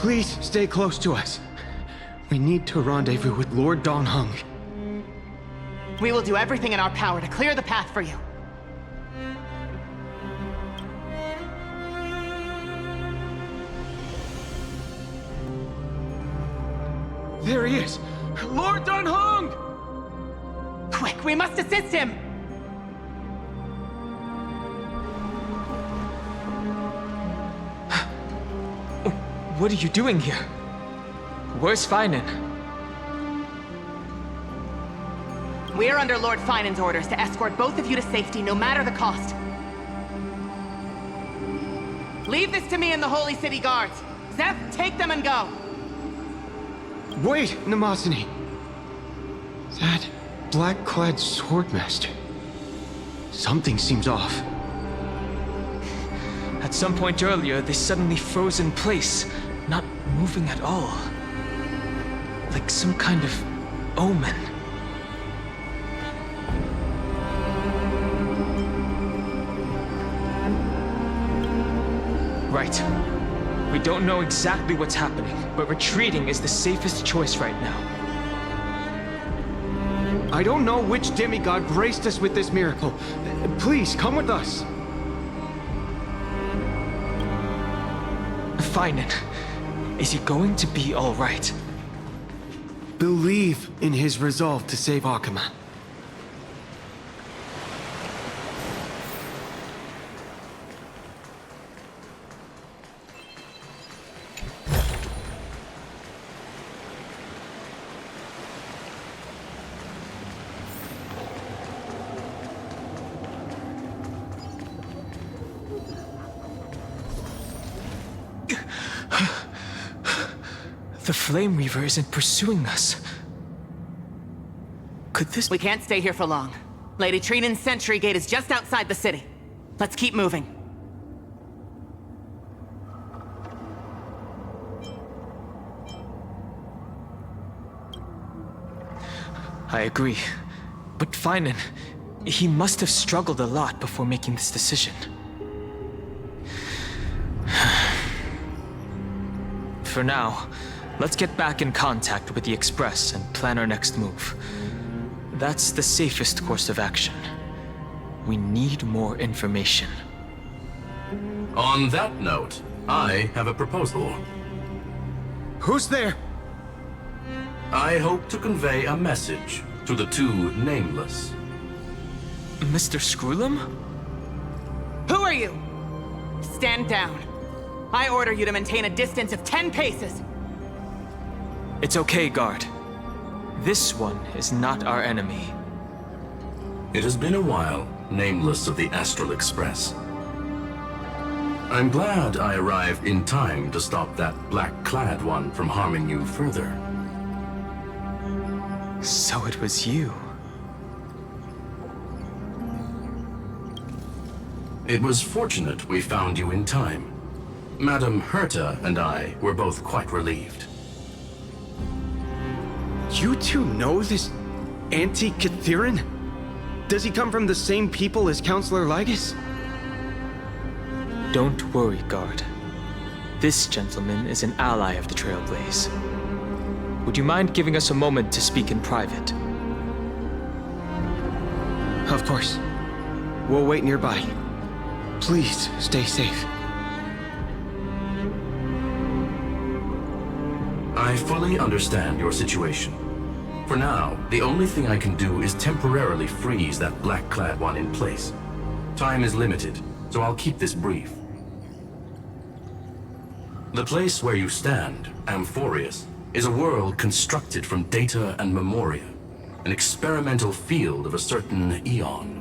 Please stay close to us. We need to rendezvous with Lord Don Hung. We will do everything in our power to clear the path for you. There he is! Lord Don Hung! Quick, we must assist him! What are you doing here? Where's Finan? We are under Lord Finan's orders to escort both of you to safety, no matter the cost. Leave this to me and the Holy City Guards. Zeph, take them and go. Wait, Namazani. That black-clad swordmaster. Something seems off. At some point earlier, they suddenly froze in place, not moving at all. Like some kind of omen. Right. We don't know exactly what's happening, but retreating is the safest choice right now. I don't know which demigod graced us with this miracle. Please, come with us. Finan, is he going to be all right? Believe in his resolve to save Akama. The Flame Reaver isn't pursuing us. Could this... We can't stay here for long. Lady Trinan's sentry gate is just outside the city. Let's keep moving. I agree. But Finan, he must have struggled a lot before making this decision. For now, let's get back in contact with the Express and plan our next move. That's the safest course of action. We need more information. On that note, I have a proposal. Who's there? I hope to convey a message to the two nameless. Mr. Screwlam? Who are you? Stand down. I order you to maintain a distance of 10 paces. It's okay, guard. This one is not our enemy. It has been a while, nameless of the Astral Express. I'm glad I arrived in time to stop that black-clad one from harming you further. So it was you. It was fortunate we found you in time. Madame Herta and I were both quite relieved. You two know this anti-Cathiran? Does he come from the same people as Counselor Lygus? Don't worry, guard. This gentleman is an ally of the Trailblaze. Would you mind giving us a moment to speak in private? Of course. We'll wait nearby. Please, stay safe. I fully understand your situation. For now, the only thing I can do is temporarily freeze that black-clad one in place. Time is limited, so I'll keep this brief. The place where you stand, Amphorius, is a world constructed from data and memoria, an experimental field of a certain eon.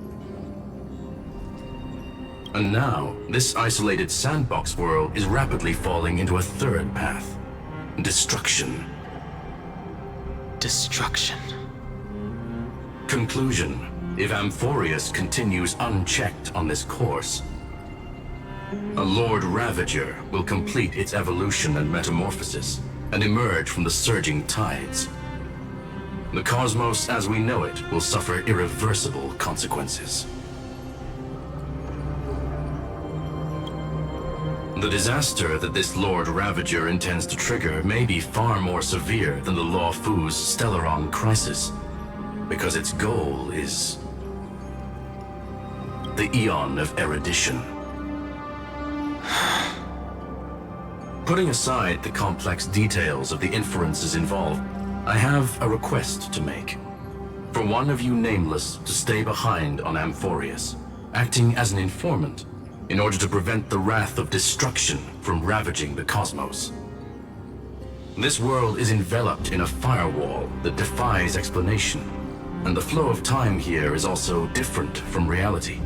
And now, this isolated sandbox world is rapidly falling into a third path. Destruction. Destruction. Conclusion. If Amphorius continues unchecked on this course, a Lord Ravager will complete its evolution and metamorphosis, and emerge from the surging tides. The cosmos as we know it will suffer irreversible consequences. The disaster that this Lord Ravager intends to trigger may be far more severe than the Law Fu's Stellaron crisis, because its goal is the Eon of Erudition. Putting aside the complex details of the inferences involved, I have a request to make. For one of you nameless to stay behind on Amphorius, acting as an informant, in order to prevent the wrath of destruction from ravaging the cosmos. This world is enveloped in a firewall that defies explanation, and the flow of time here is also different from reality.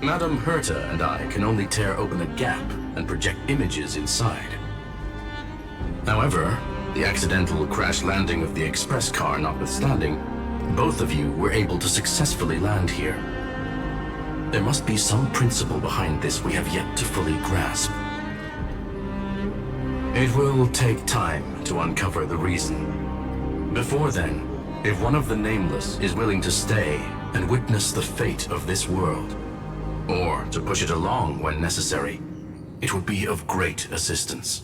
Madame Herta and I can only tear open a gap and project images inside. However, the accidental crash landing of the express car notwithstanding, both of you were able to successfully land here. There must be some principle behind this we have yet to fully grasp. It will take time to uncover the reason. Before then, if one of the Nameless is willing to stay and witness the fate of this world, or to push it along when necessary, it would be of great assistance.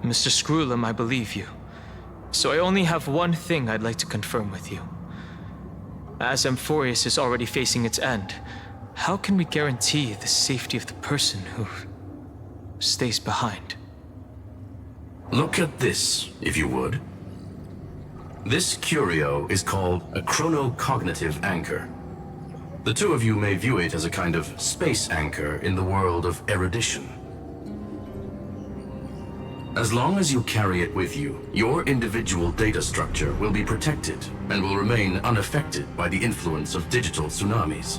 Mr. Screwlum, I believe you. So I only have one thing I'd like to confirm with you. As Amphorius is already facing its end, how can we guarantee the safety of the person who stays behind? Look at this, if you would. This curio is called a chronocognitive anchor. The two of you may view it as a kind of space anchor in the world of erudition. As long as you carry it with you, your individual data structure will be protected and will remain unaffected by the influence of digital tsunamis.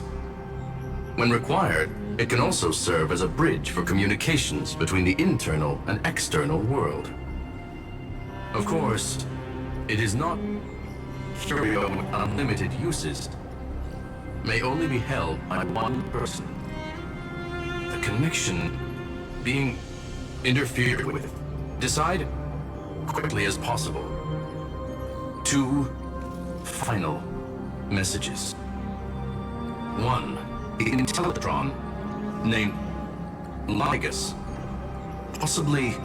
When required, it can also serve as a bridge for communications between the internal and external world. Of course, it is not curio with unlimited uses. May only be held by one person. The connection being interfered with. Decide quickly as possible. 2 final messages. 1, the Intellitron named Ligus, possibly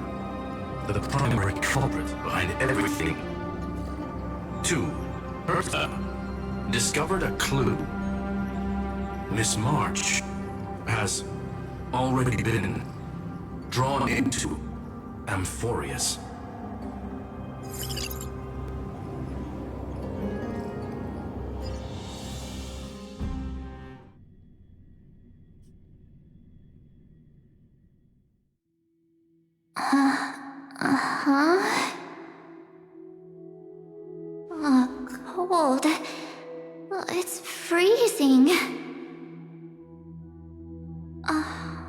the primary culprit behind everything. 2, Herta discovered a clue. Miss March has already been drawn into Amphorius. Cold. It's freezing.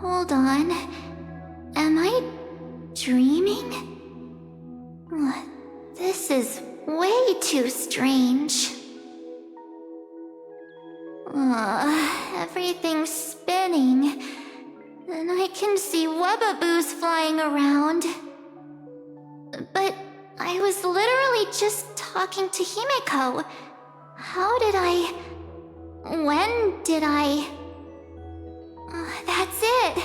Hold on. Am I dreaming? This is way too strange. Everything's spinning, and I can see webbaboos flying around. But I was literally just talking to Himeko. How did I... When did I... That's it!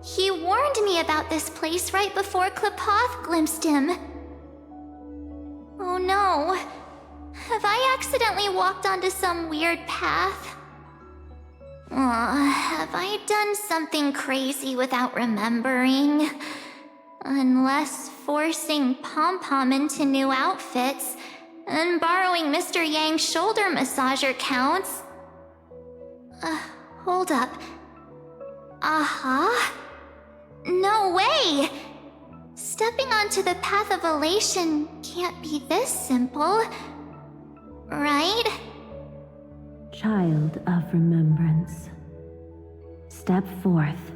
He warned me about this place right before Klepoth glimpsed him. Oh no. Have I accidentally walked onto some weird path? Have I done something crazy without remembering? Unless forcing Pom-Pom into new outfits and borrowing Mr. Yang's shoulder massager counts. Hold up. No way! Stepping onto the path of elation can't be this simple, right? Child of remembrance, step forth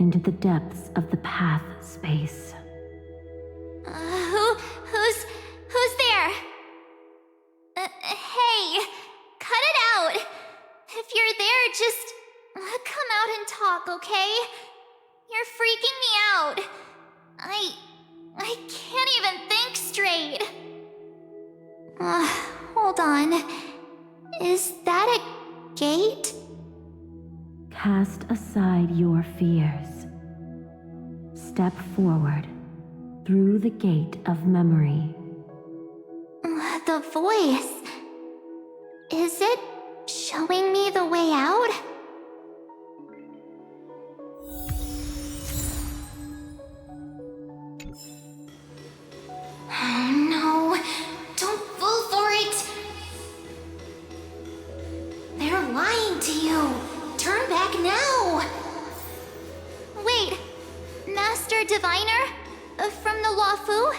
into the depths of the path space. Who's there? Hey, cut it out! If you're there, just come out and talk, okay? You're freaking me out. I can't even think straight. Hold on. Is that a gate? Cast aside your fears. Step forward through the gate of memory. The voice. Is it showing me the way out? Oh no, don't fall for it! They're lying to you! Turn back now! Wait, Master Diviner? From the Luofu?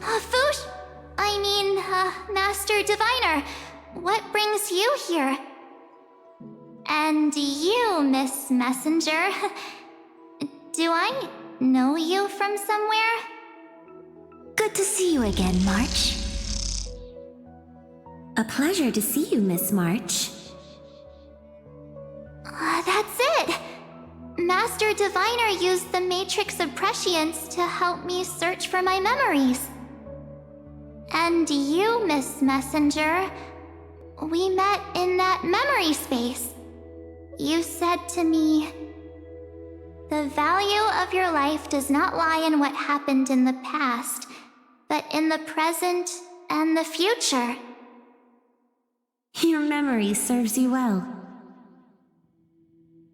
Fush? Master Diviner, what brings you here? And you, Miss Messenger. Do I know you from somewhere? Good to see you again, March. A pleasure to see you, Miss March. That's it! Master Diviner used the Matrix of Prescience to help me search for my memories. And you, Miss Messenger, we met in that memory space. You said to me, "The value of your life does not lie in what happened in the past, but in the present and the future." Your memory serves you well.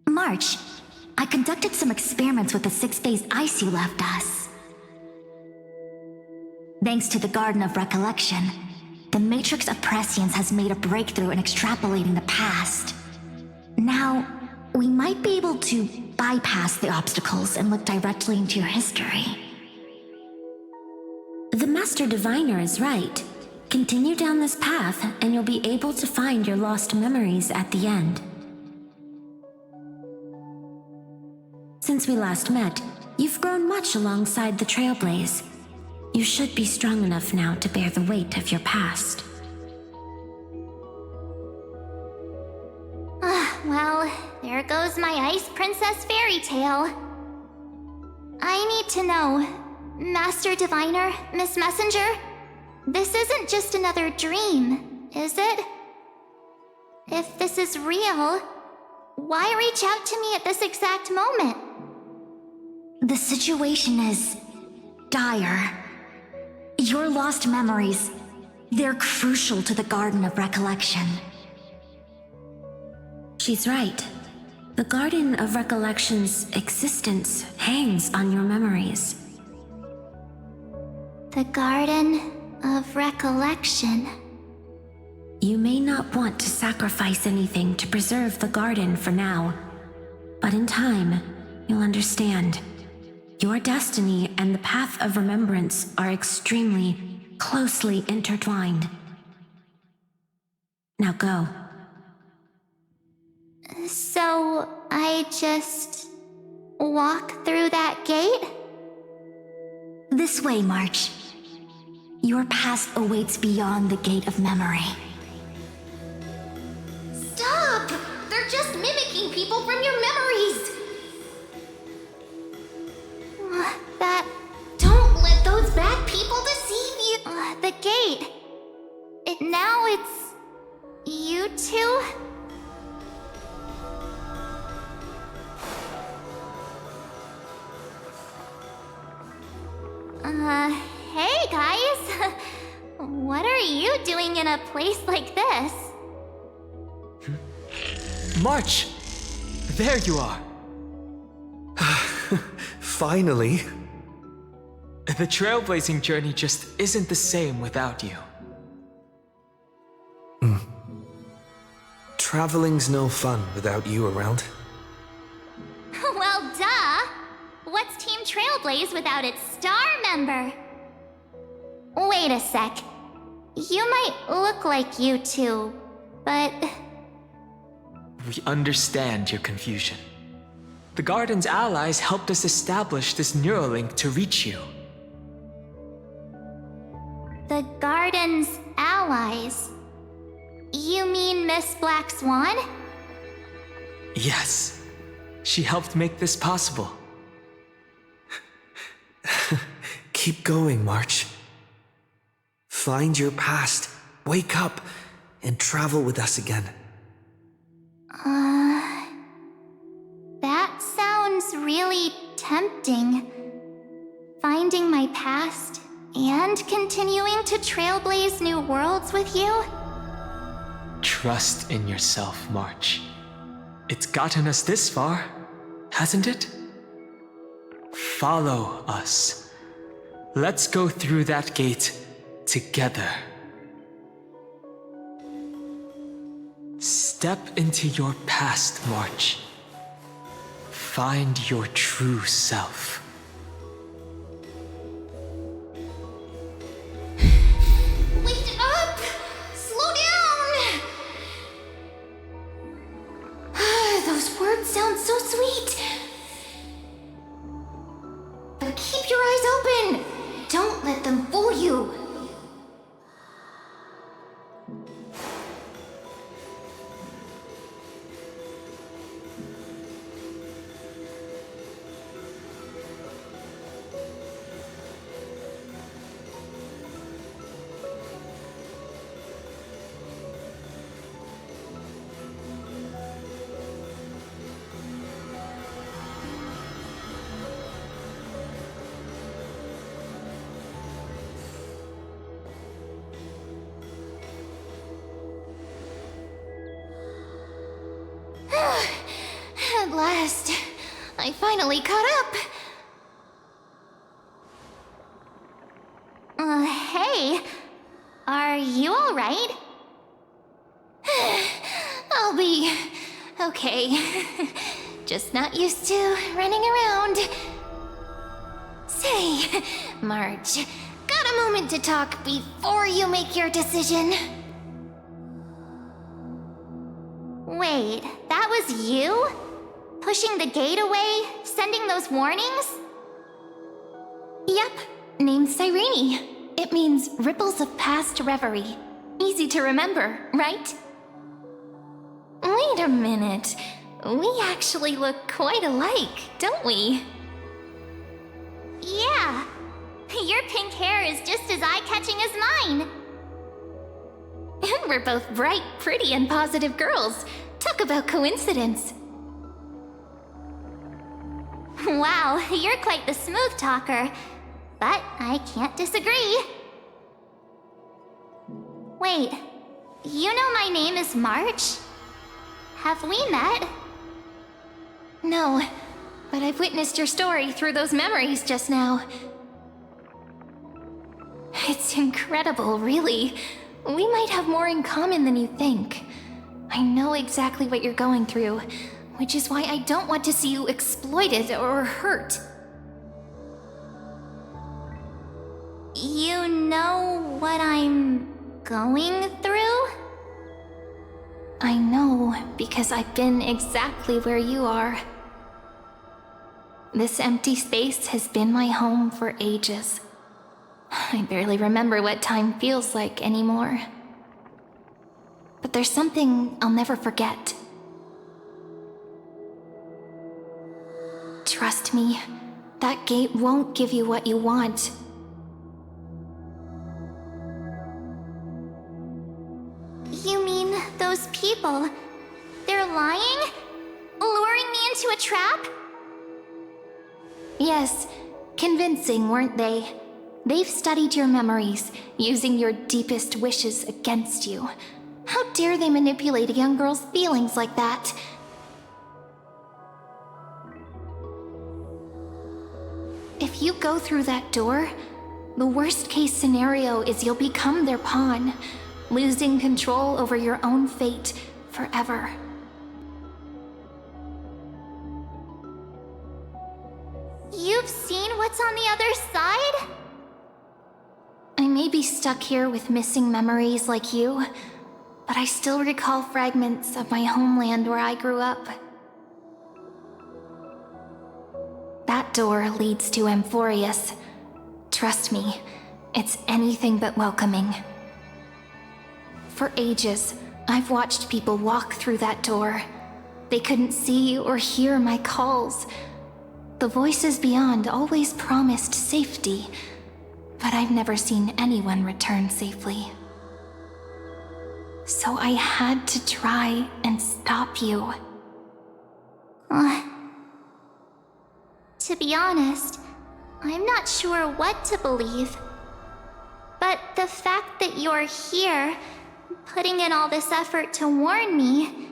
March, I conducted some experiments with the 6 days ice you left us. Thanks to the Garden of Recollection, the Matrix of Prescience has made a breakthrough in extrapolating the past. Now, we might be able to bypass the obstacles and look directly into your history. The Master Diviner is right. Continue down this path, and you'll be able to find your lost memories at the end. Since we last met, you've grown much alongside the Trailblaze. You should be strong enough now to bear the weight of your past. Well, there goes my Ice Princess fairy tale. I need to know, Master Diviner, Miss Messenger, this isn't just another dream, is it? If this is real, why reach out to me at this exact moment? The situation is dire. Your lost memories, they're crucial to the Garden of Recollection. She's right. The Garden of Recollection's existence hangs on your memories. The Garden of Recollection. You may not want to sacrifice anything to preserve the garden for now, but in time, you'll understand. Your destiny and the path of remembrance are extremely, closely intertwined. Now go. So, I just walk through that gate? This way, March. Your past awaits beyond the Gate of Memory. Stop! They're just mimicking people from your memories! Don't let those bad people deceive you! The gate. Now it's... you two? Hey guys! What are you doing in a place like this? March! There you are! Finally. The trailblazing journey just isn't the same without you. Traveling's no fun without you around. Well, duh! What's Team Trailblaze without its star member? Wait a sec. You might look like you two, but... We understand your confusion. The Garden's allies helped us establish this Neuralink to reach you. The Garden's allies? You mean Miss Black Swan? Yes. She helped make this possible. Keep going, March. Find your past, wake up, and travel with us again. That sounds really tempting. Finding my past and continuing to trailblaze new worlds with you? Trust in yourself, March. It's gotten us this far, hasn't it? Follow us. Let's go through that gate together. Step into your past, March. Find your true self. Wait up! Slow down! Those words sound so sweet. But keep your eyes open! Don't let them fool you! At last, I finally caught up. Hey, are you all right? I'll be okay. Just not used to running around. Say, Marge, got a moment to talk before you make your decision? Wait, that was you? Pushing the gate away? Sending those warnings? Yep, named Cyrene. It means ripples of past reverie. Easy to remember, right? Wait a minute. We actually look quite alike, don't we? Yeah. Your pink hair is just as eye-catching as mine. And we're both bright, pretty, and positive girls. Talk about coincidence. Wow, you're quite the smooth talker. But I can't disagree. Wait, you know my name is March? Have we met? No, but I've witnessed your story through those memories just now. It's incredible, really. We might have more in common than you think. I know exactly what you're going through, which is why I don't want to see you exploited or hurt. You know what I'm going through? I know, because I've been exactly where you are. This empty space has been my home for ages. I barely remember what time feels like anymore. But there's something I'll never forget. Trust me, that gate won't give you what you want. You mean those people? They're lying? Luring me into a trap? Yes, convincing, weren't they? They've studied your memories, using your deepest wishes against you. How dare they manipulate a young girl's feelings like that? If you go through that door, the worst case scenario is you'll become their pawn, losing control over your own fate forever. You've seen what's on the other side? I may be stuck here with missing memories like you, but I still recall fragments of my homeland where I grew up. That door leads to Amphorius. Trust me, it's anything but welcoming. For ages, I've watched people walk through that door. They couldn't see or hear my calls. The voices beyond always promised safety, But I've never seen anyone return safely. So I had to try and stop you. To be honest, I'm not sure what to believe. But the fact that you're here, putting in all this effort to warn me,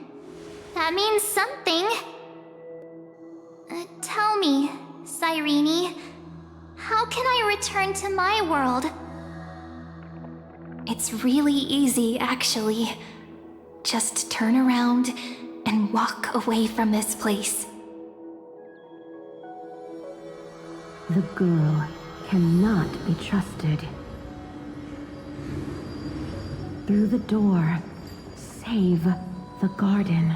that means something. Tell me, Cyrene, how can I return to my world? It's really easy, actually. Just turn around and walk away from this place. The girl cannot be trusted. Through the door, save the garden.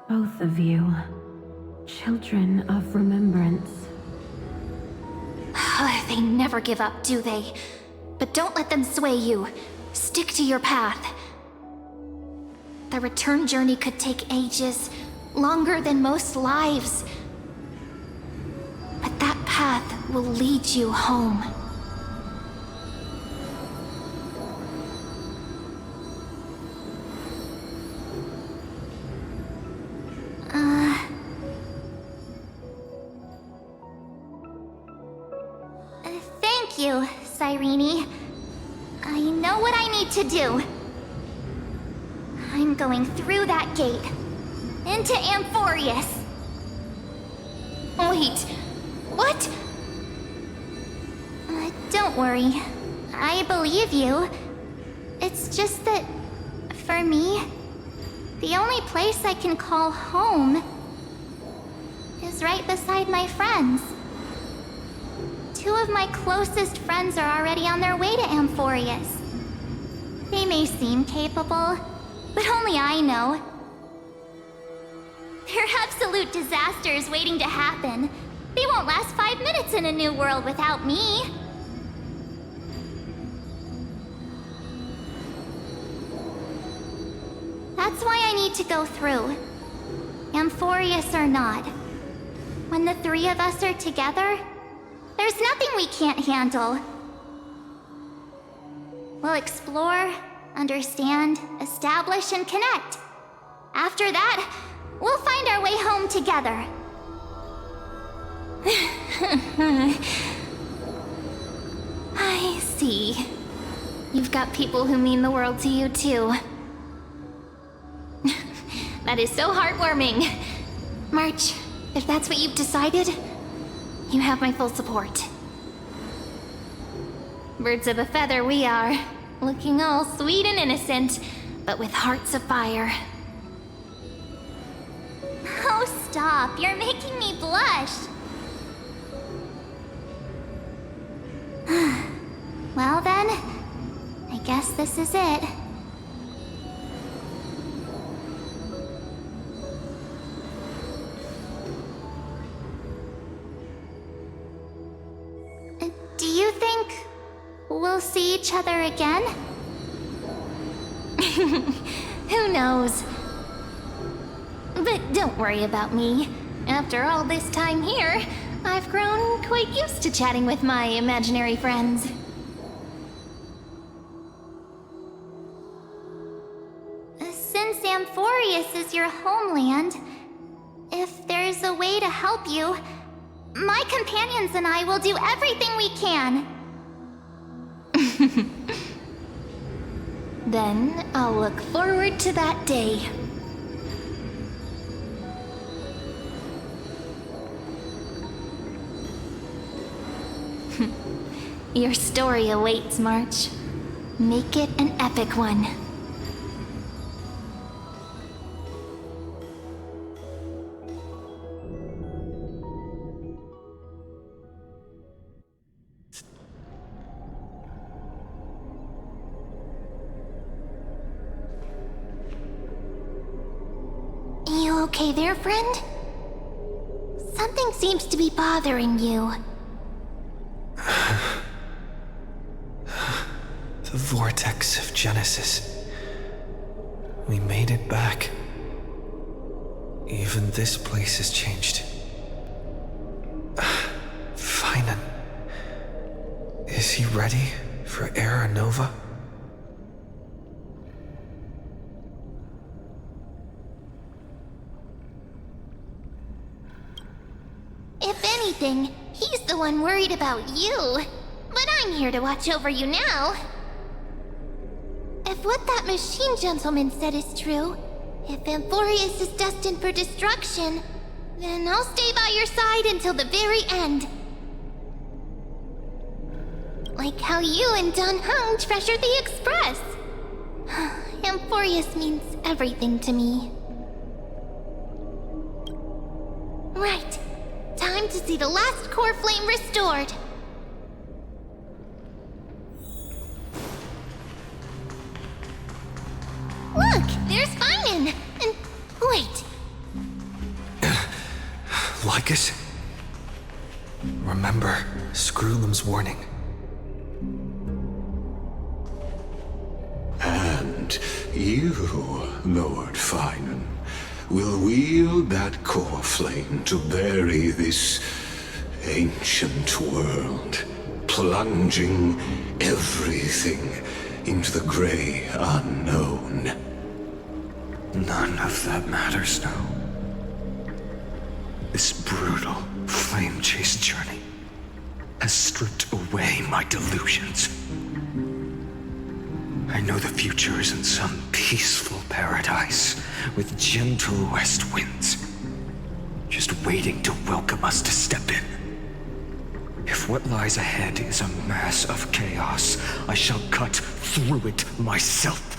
Both of you, children of remembrance. They never give up, do they? But don't let them sway you. Stick to your path. The return journey could take ages, longer than most lives. But that path will lead you home. Thank you, Cyrene. I know what I need to do. I'm going through that gate. Into Amphorius. Wait, what? Don't worry. I believe you. It's just that, for me, the only place I can call home is right beside my friends. Two of my closest friends are already on their way to Amphorius. They may seem capable, but only I know. They're absolute disasters waiting to happen. They won't last 5 minutes in a new world without me. That's why I need to go through. Amphorius or not. When the three of us are together, there's nothing we can't handle. We'll explore, understand, establish, and connect. After that, we'll find our way home together. I see. You've got people who mean the world to you, too. That is so heartwarming. March, if that's what you've decided, you have my full support. Birds of a feather we are, looking all sweet and innocent, but with hearts of fire. Oh, stop. You're making me blush. Well then, I guess this is it. Do you think we'll see each other again? Who knows? But don't worry about me. After all this time here, I've grown quite used to chatting with my imaginary friends. Since Amphorius is your homeland, if there's a way to help you, my companions and I will do everything we can. Then I'll look forward to that day. Your story awaits, March. Make it an epic one. You okay there, friend? Something seems to be bothering you. The vortex of Genesis. We made it back. Even this place has changed. Feinen. Is he ready for Era Nova? If anything, he's the one worried about you. But I'm here to watch over you now. If what that machine gentleman said is true, if Amphorius is destined for destruction, then I'll stay by your side until the very end. Like how you and Dun Hung treasured the Express. Amphorius means everything to me. Right. Time to see the last core flame restored. Look, there's Finan. And wait. Lycus? Remember Screwlum's warning. And you, Lord Finan, will wield that core flame to bury this ancient world, plunging everything into the gray unknown. None of that matters now. This brutal, flame-chased journey has stripped away my delusions. I know the future is in some peaceful paradise with gentle west winds, just waiting to welcome us to step in. If what lies ahead is a mass of chaos, I shall cut through it myself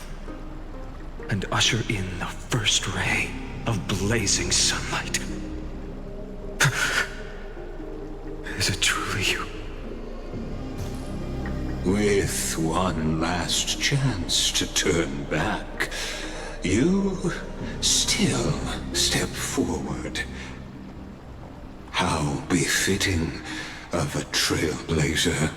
and usher in the first ray of blazing sunlight. Is it truly you? With one last chance to turn back, you still step forward. How befitting of a trailblazer.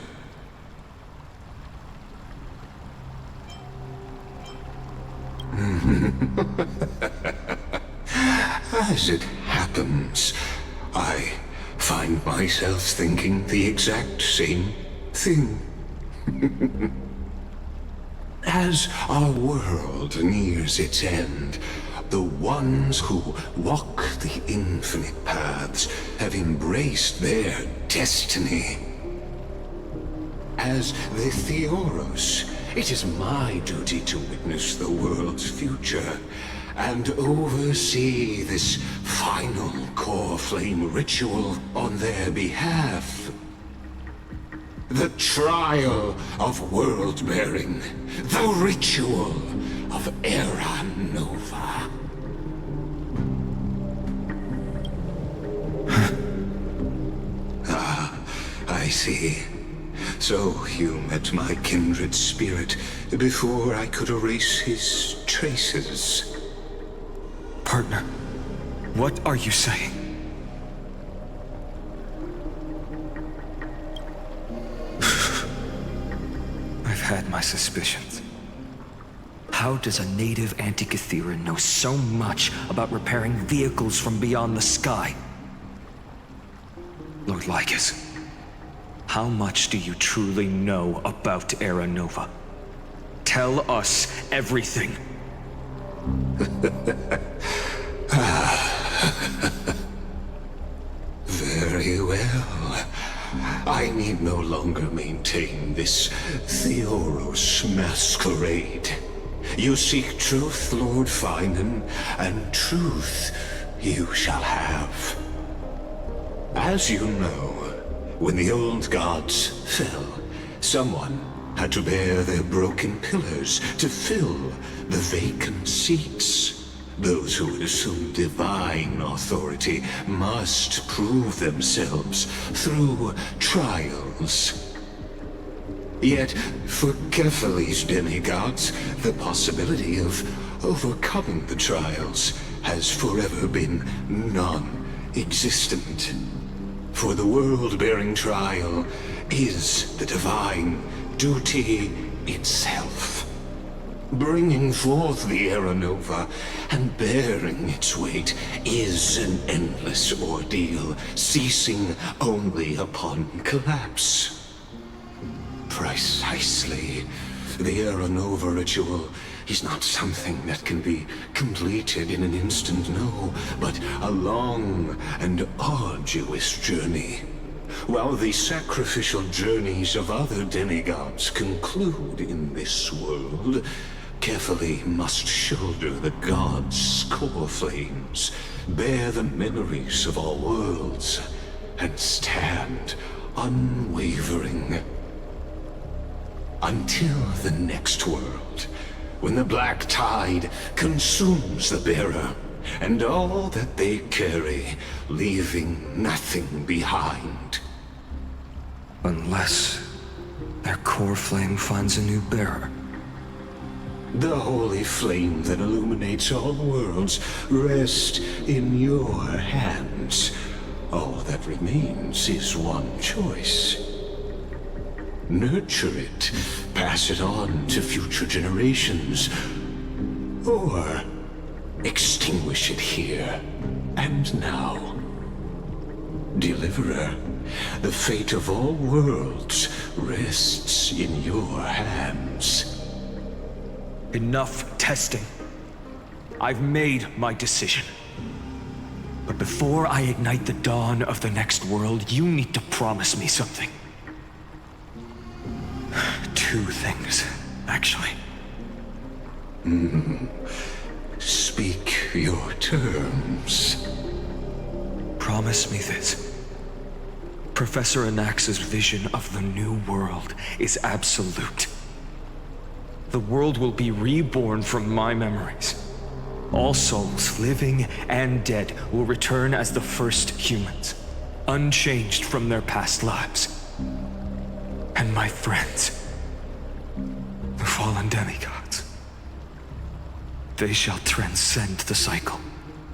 As it happens, I find myself thinking the exact same thing. As our world nears its end, the ones who walk the infinite paths have embraced their destiny. As the Theoros, it is my duty to witness the world's future and oversee this final core flame ritual on their behalf. The trial of world-bearing, the ritual of Era Nova. I see. So you met my kindred spirit before I could erase his traces. Partner, what are you saying? I've had my suspicions. How does a native Antikytheran know so much about repairing vehicles from beyond the sky? Lord Lycus, how much do you truly know about Era Nova? Tell us everything. Very well. I need no longer maintain this Theoros masquerade. You seek truth, Lord Finan, and truth you shall have. As you know, when the old gods fell, someone had to bear their broken pillars to fill the vacant seats. Those who would assume divine authority must prove themselves through trials. Yet, for Kephales's demigods, the possibility of overcoming the trials has forever been non-existent. For the world-bearing trial is the divine duty itself. Bringing forth the Era Nova and bearing its weight is an endless ordeal, ceasing only upon collapse. Precisely. The Aeronova ritual is not something that can be completed in an instant, no, but a long and arduous journey. While the sacrificial journeys of other demigods conclude in this world, carefully must shoulder the gods' core flames, bear the memories of all worlds, and stand unwavering. Until the next world, when the black tide consumes the bearer, and all that they carry, leaving nothing behind. Unless their core flame finds a new bearer. The holy flame that illuminates all worlds rests in your hands. All that remains is one choice. Nurture it, pass it on to future generations, or extinguish it here and now. Deliverer, the fate of all worlds rests in your hands. Enough testing. I've made my decision. But before I ignite the dawn of the next world, you need to promise me something. 2 things, actually. Speak your terms. Promise me this. Professor Anax's vision of the new world is absolute. The world will be reborn from my memories. All souls, living and dead, will return as the first humans, unchanged from their past lives. And my friends, the fallen demigods, they shall transcend the cycle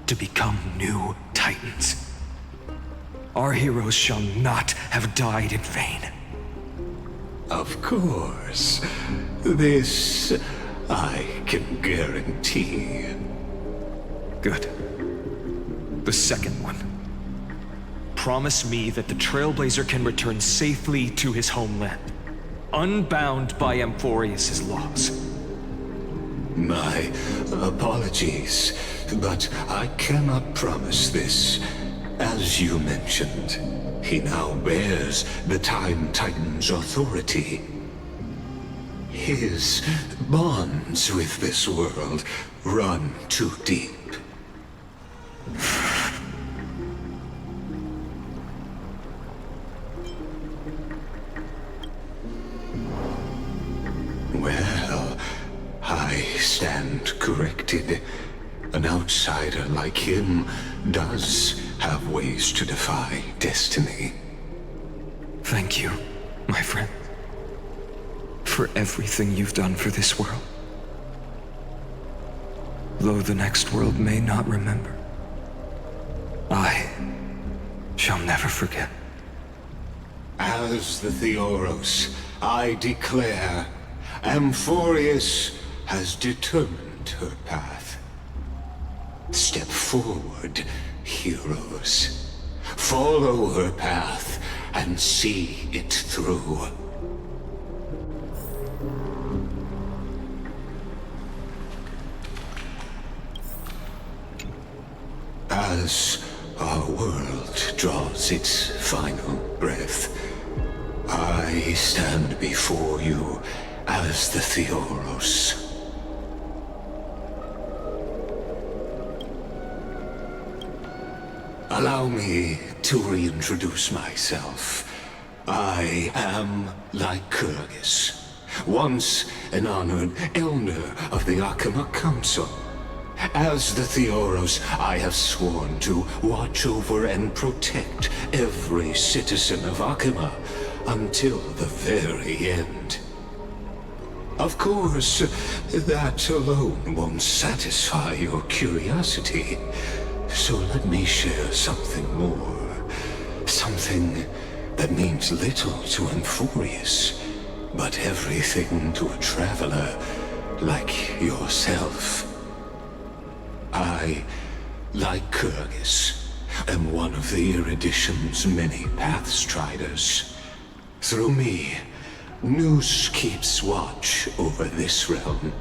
to become new titans. Our heroes shall not have died in vain. Of course. This I can guarantee. Good. The second one. Promise me that the Trailblazer can return safely to his homeland, unbound by Amphorius' laws. My apologies, but I cannot promise this. As you mentioned, he now bears the Time Titan's authority. His bonds with this world run too deep. Well, I stand corrected. An outsider like him does have ways to defy destiny. Thank you, my friend, for everything you've done for this world. Though the next world may not remember, I shall never forget. As the Theoros, I declare, Amphorius has determined her path. Step forward, heroes. Follow her path and see it through. As our world draws its final breath, I stand before you as the Theoros. Allow me to reintroduce myself. I am Lycurgus, once an honored elder of the Akama Council. As the Theoros, I have sworn to watch over and protect every citizen of Akama until the very end. Of course, that alone won't satisfy your curiosity. So let me share something more. Something that means little to Amphorius, but everything to a traveler like yourself. I, Lycurgus, am one of the Erudition's many Pathstriders. Through me, Noose keeps watch over this realm,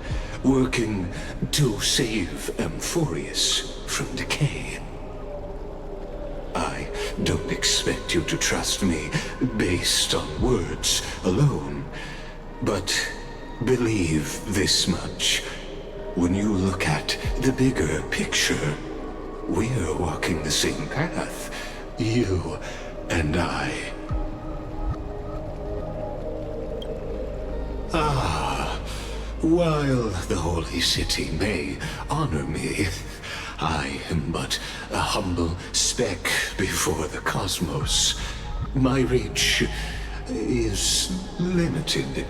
working to save Amphorius from decay. I don't expect you to trust me based on words alone, but believe this much. When you look at the bigger picture, we're walking the same path, you and I. While the Holy City may honor me, I am but a humble speck before the cosmos. My reach is limited.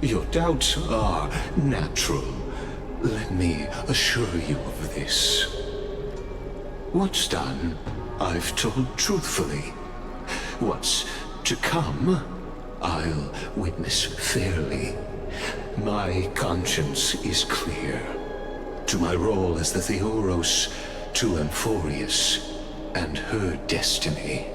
Your doubts are natural. Let me assure you of this. What's done, I've told truthfully. What's to come, I'll witness fairly. My conscience is clear. To my role as the Theoros, to Amphorius, and her destiny.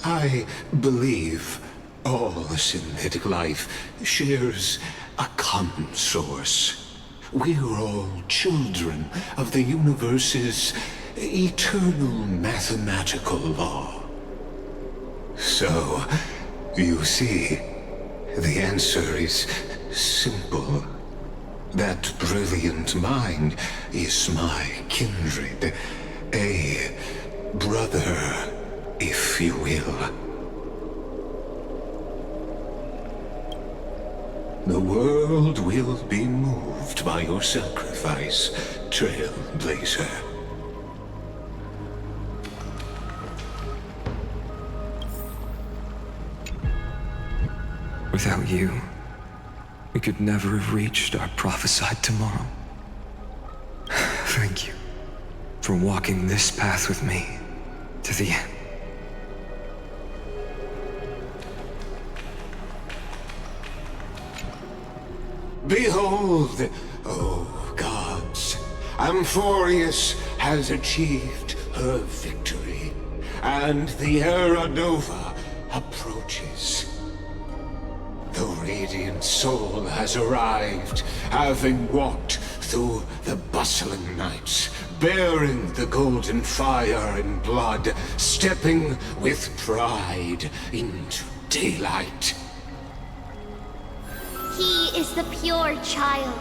I believe all synthetic life shares a common source. We're all children of the universe's eternal mathematical law. So, you see, the answer is simple. That brilliant mind is my kindred, a brother, if you will. The world will be moved by your sacrifice, Trailblazer. Without you, we could never have reached our prophesied tomorrow. Thank you for walking this path with me to the end. Behold, oh gods, Amphorius has achieved her victory, and the Era Nova approaches. The radiant soul has arrived, having walked through the bustling nights, bearing the golden fire and blood, stepping with pride into daylight. He is the pure child,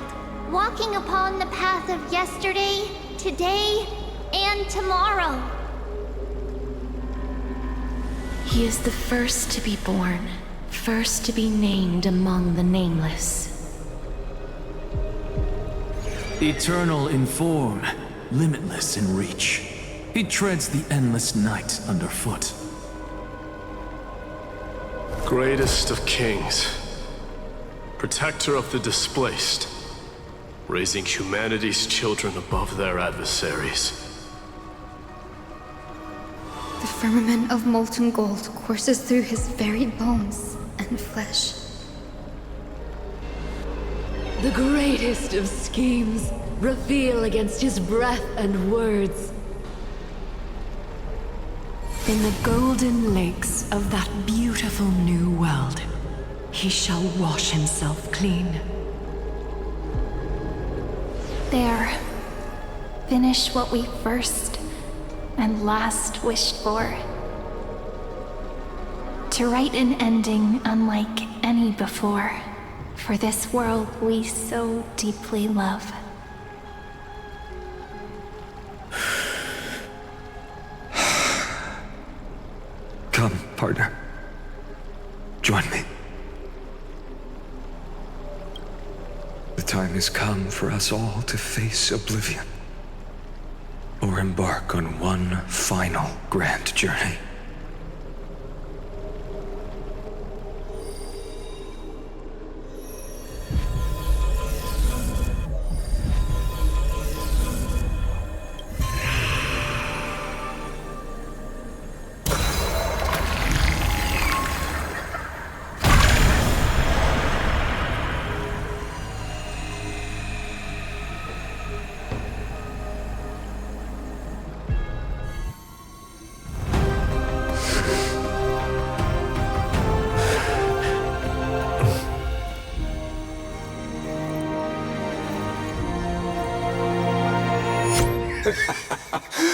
walking upon the path of yesterday, today, and tomorrow. He is the first to be born, first to be named among the nameless. Eternal in form, limitless in reach. He treads the endless night underfoot. Greatest of kings, protector of the displaced, raising humanity's children above their adversaries. The firmament of molten gold courses through his very bones and flesh. The greatest of schemes reveal against his breath and words. In the golden lakes of that beautiful new world, he shall wash himself clean. There. Finish what we first and last wished for. To write an ending unlike any before, for this world we so deeply love. Come, partner. Join me. The time has come for us all to face oblivion, or embark on one final grand journey.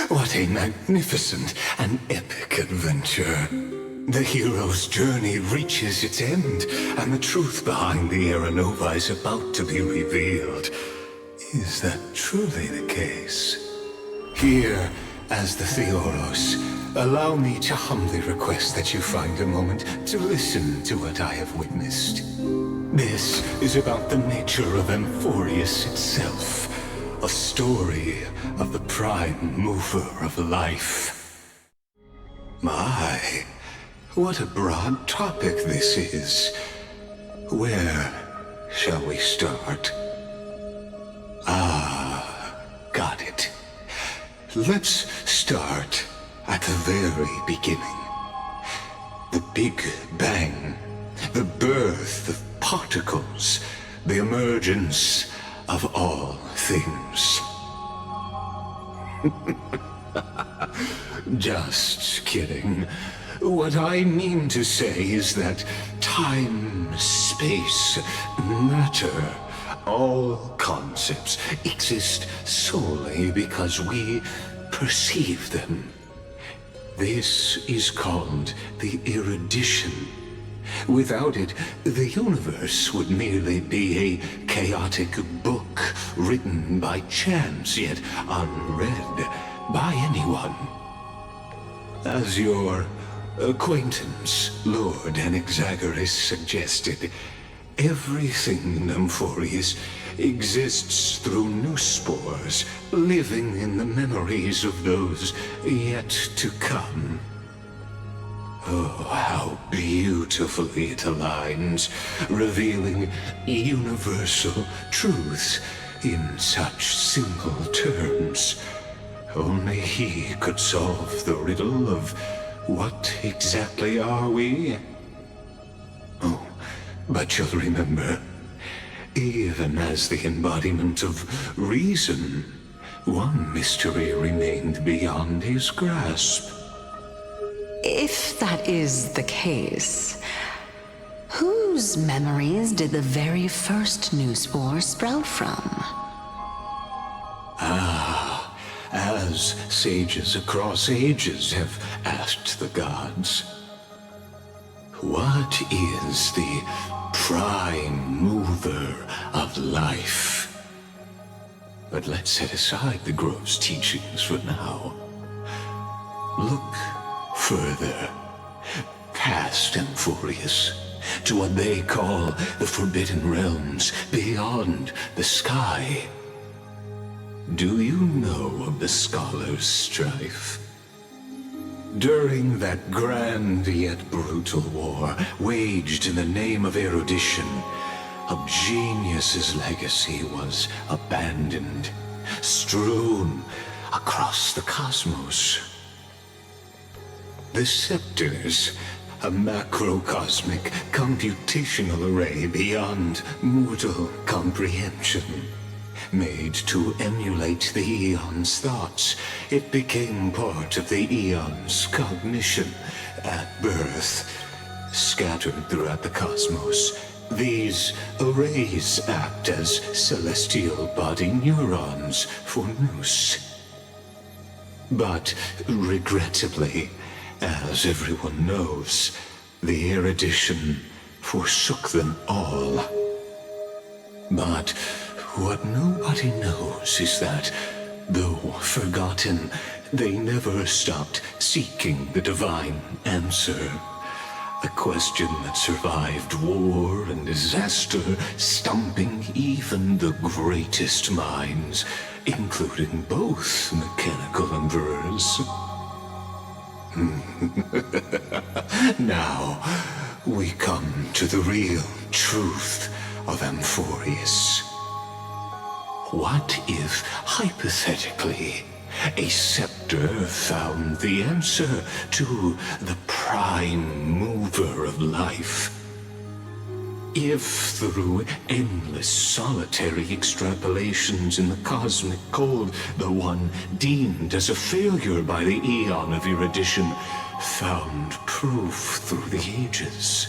What a magnificent and epic adventure. The hero's journey reaches its end, and the truth behind the Era Nova is about to be revealed. Is that truly the case? Here, as the Theoros, allow me to humbly request that you find a moment to listen to what I have witnessed. This is about the nature of Amphorius itself, a story of the prime mover of life. My, what a broad topic this is. Where shall we start? Got it. Let's start at the very beginning. The Big Bang, the birth of particles, the emergence of all things. Just kidding. What I mean to say is that time, space, matter, all concepts exist solely because we perceive them. This is called the erudition. Without it, the universe would merely be a chaotic book written by chance, yet unread by anyone. As your acquaintance, Lord Anaxagoras, suggested, everything in Amphorius exists through new spores, living in the memories of those yet to come. Oh, how beautifully it aligns, revealing universal truths in such simple terms. Only he could solve the riddle of what exactly are we? Oh, but you'll remember, even as the embodiment of reason, one mystery remained beyond his grasp. If that is the case, whose memories did the very first new spore sprout from? As sages across ages have asked the gods, what is the prime mover of life? But let's set aside the gross teachings for now. Look further, past Amphorius, to what they call the Forbidden Realms beyond the sky. Do you know of the Scholar's Strife? During that grand yet brutal war, waged in the name of erudition, a genius's legacy was abandoned, strewn across the cosmos. The Scepters, a macrocosmic computational array beyond mortal comprehension. Made to emulate the Eon's thoughts, it became part of the Eon's cognition at birth. Scattered throughout the cosmos, these arrays act as celestial body neurons for Nous. But regrettably, as everyone knows, the erudition forsook them all. But what nobody knows is that, though forgotten, they never stopped seeking the divine answer. A question that survived war and disaster, stumping even the greatest minds, including both mechanical emperors. Now, we come to the real truth of Amphorius. What if, hypothetically, a scepter found the answer to the prime mover of life? If through endless solitary extrapolations in the cosmic cold, the one deemed as a failure by the Eon of erudition found proof through the ages,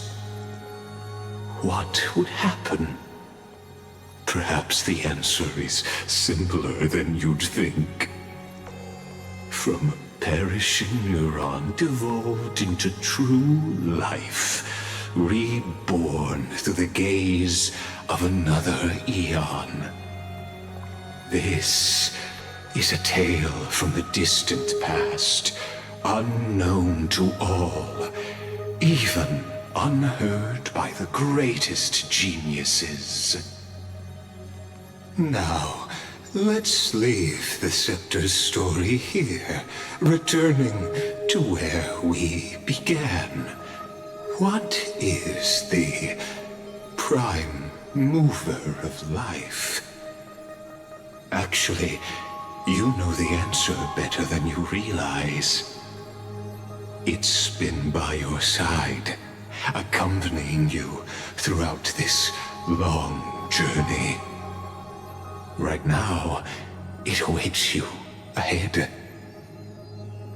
what would happen? Perhaps the answer is simpler than you'd think. from a perishing neuron devolved into true life, reborn through the gaze of another eon. This is a tale from the distant past, unknown to all, even unheard by the greatest geniuses. Now, let's leave the Scepter's story here, returning to where we began. What is the prime mover of life? Actually, you know the answer better than you realize. It's been by your side, accompanying you throughout this long journey. Right now, it awaits you ahead.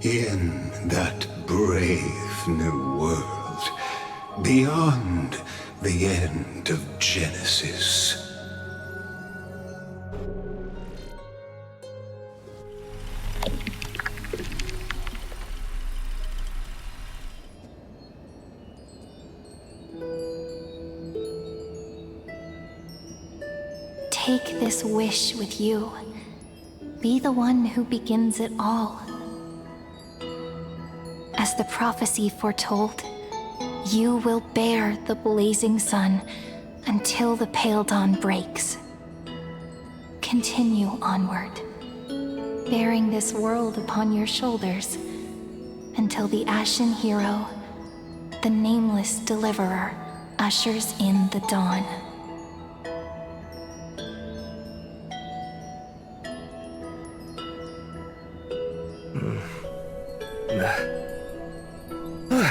In that brave new world, beyond the end of Genesis. Take this wish with you. Be the one who begins it all. As the prophecy foretold, you will bear the blazing sun until the pale dawn breaks. Continue onward, bearing this world upon your shoulders until the Ashen Hero, the nameless deliverer, ushers in the dawn.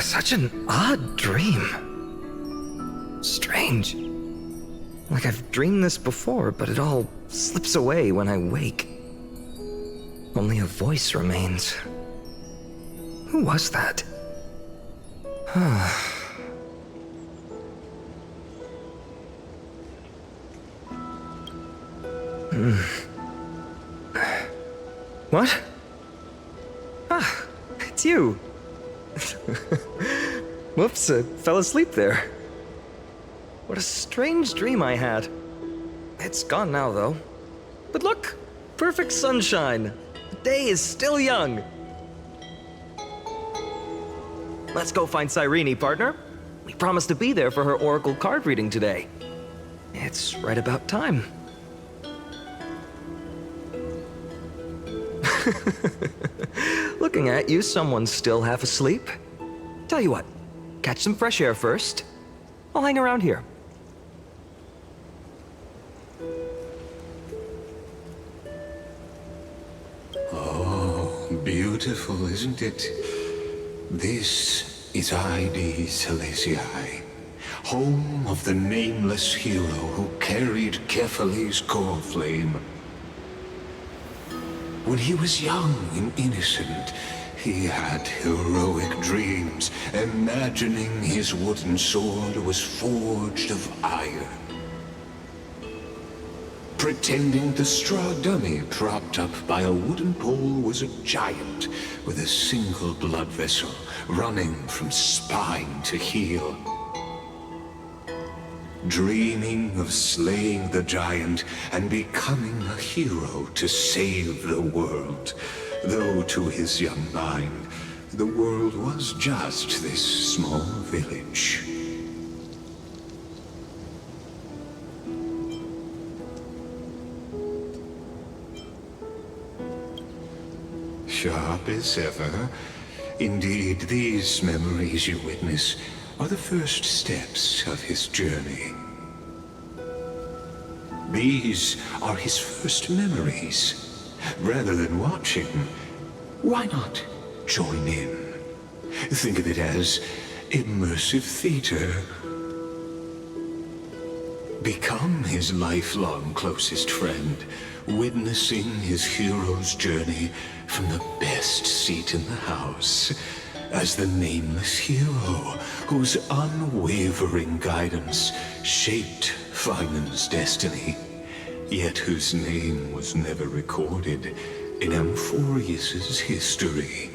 Such an odd dream. Strange. Like I've dreamed this before, but it all slips away when I wake. Only a voice remains. Who was that? What? Ah, it's you. Whoops, I fell asleep there. What a strange dream I had. It's gone now, though. But look, perfect sunshine. The day is still young. Let's go find Cyrene, partner. We promised to be there for her oracle card reading today. It's right about time. Looking at you, someone's still half asleep. Tell you what, catch some fresh air first. I'll hang around here. Oh, beautiful, isn't it? This is Ide Silesiae, home of the nameless hero who carried Kefali's core flame. When he was young and innocent, he had heroic dreams, imagining his wooden sword was forged of iron. Pretending the straw dummy propped up by a wooden pole was a giant with a single blood vessel running from spine to heel. Dreaming of slaying the giant and becoming a hero to save the world, though to his young mind, the world was just this small village. Sharp as ever. Indeed, these memories you witness are the first steps of his journey. These are his first memories. Rather than watching, why not join in? Think of it as immersive theater. Become his lifelong closest friend, witnessing his hero's journey from the best seat in the house, as the nameless hero whose unwavering guidance shaped Finen's destiny, yet whose name was never recorded in Amphorius's history.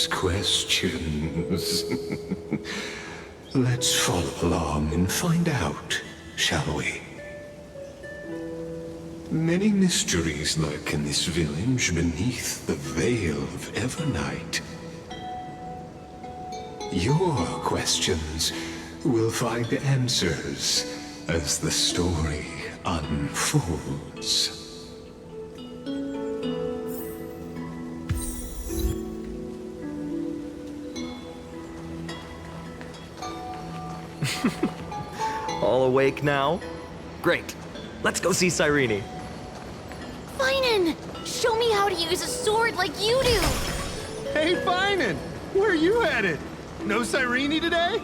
Questions. Let's follow along and find out, shall we? Many mysteries lurk in this village beneath the veil of Evernight. Your questions will find answers as the story unfolds. All awake now? Great. Let's go see Cyrene. Finan! Show me how to use a sword like you do! Hey, Finan! Where are you headed? No Cyrene today?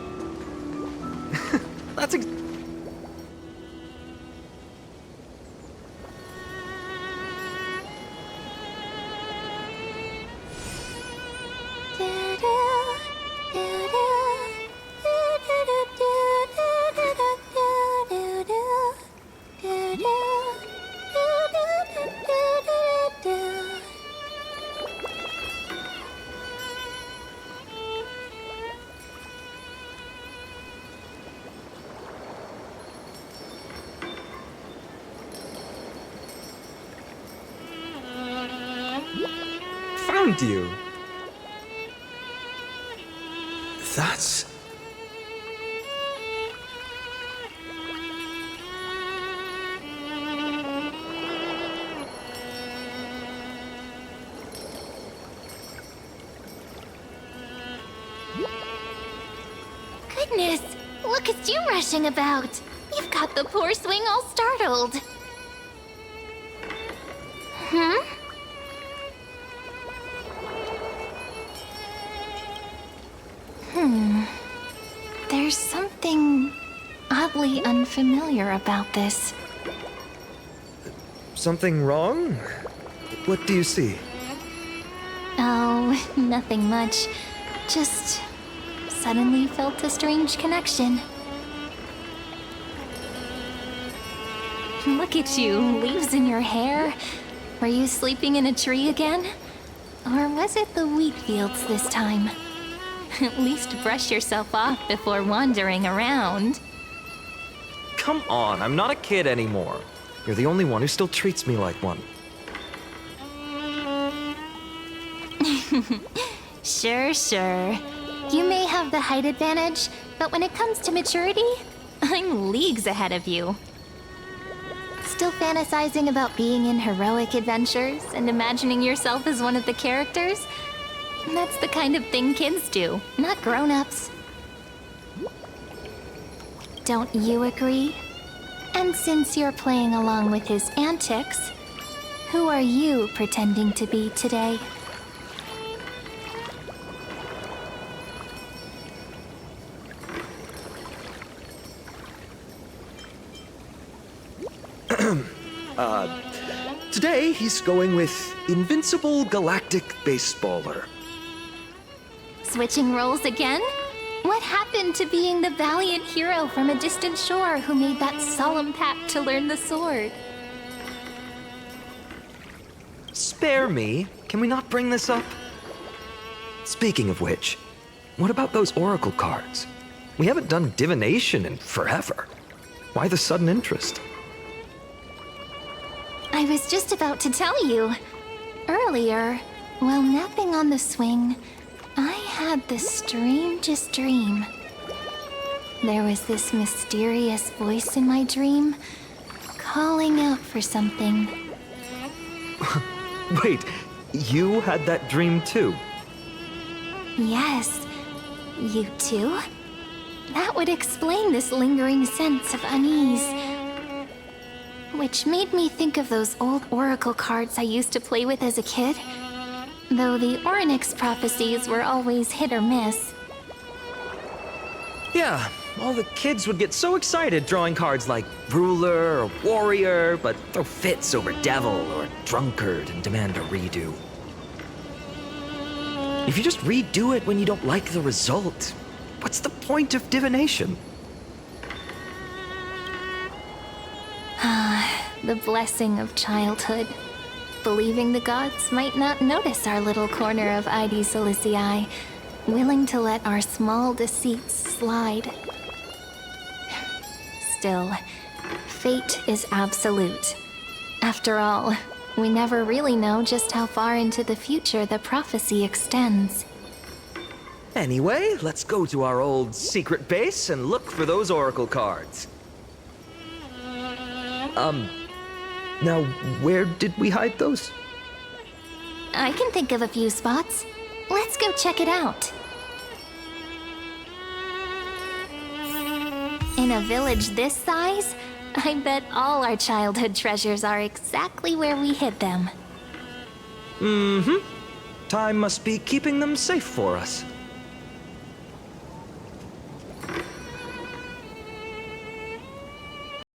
That's found you. That's... Goodness! Look at you rushing about! You've got the poor swing all startled. Hmm? There's something oddly unfamiliar about this. Something wrong? What do you see? Oh, nothing much. Just suddenly felt a strange connection. Look at you, leaves in your hair. Were you sleeping in a tree again? Or was it the wheat fields this time? At least brush yourself off before wandering around. Come on, I'm not a kid anymore. You're the only one who still treats me like one. Sure. You may have the height advantage, but when it comes to maturity, I'm leagues ahead of you. Still fantasizing about being in heroic adventures and imagining yourself as one of the characters? That's the kind of thing kids do, not grown-ups. Don't you agree? And since you're playing along with his antics, who are you pretending to be today? Today he's going with Invincible Galactic Baseballer. Switching roles again? What happened to being the valiant hero from a distant shore who made that solemn pact to learn the sword? Spare me. Can we not bring this up? Speaking of which, what about those oracle cards? We haven't done divination in forever. Why the sudden interest? I was just about to tell you. Earlier, while napping on the swing, I had the strangest dream. There was this mysterious voice in my dream, calling out for something. Wait, you had that dream too? Yes, you too? That would explain this lingering sense of unease. Which made me think of those old oracle cards I used to play with as a kid. Though the Ornyx prophecies were always hit or miss. Yeah, all the kids would get so excited drawing cards like ruler or warrior, but throw fits over devil or drunkard and demand a redo. If you just redo it when you don't like the result, what's the point of divination? The blessing of childhood. Believing the gods might not notice our little corner of ID Solicii, willing to let our small deceits slide. Still, fate is absolute. After all, we never really know just how far into the future the prophecy extends. Anyway, let's go to our old secret base and look for those oracle cards. Now, where did we hide those? I can think of a few spots. Let's go check it out. In a village this size, I bet all our childhood treasures are exactly where we hid them. Mm-hmm. Time must be keeping them safe for us.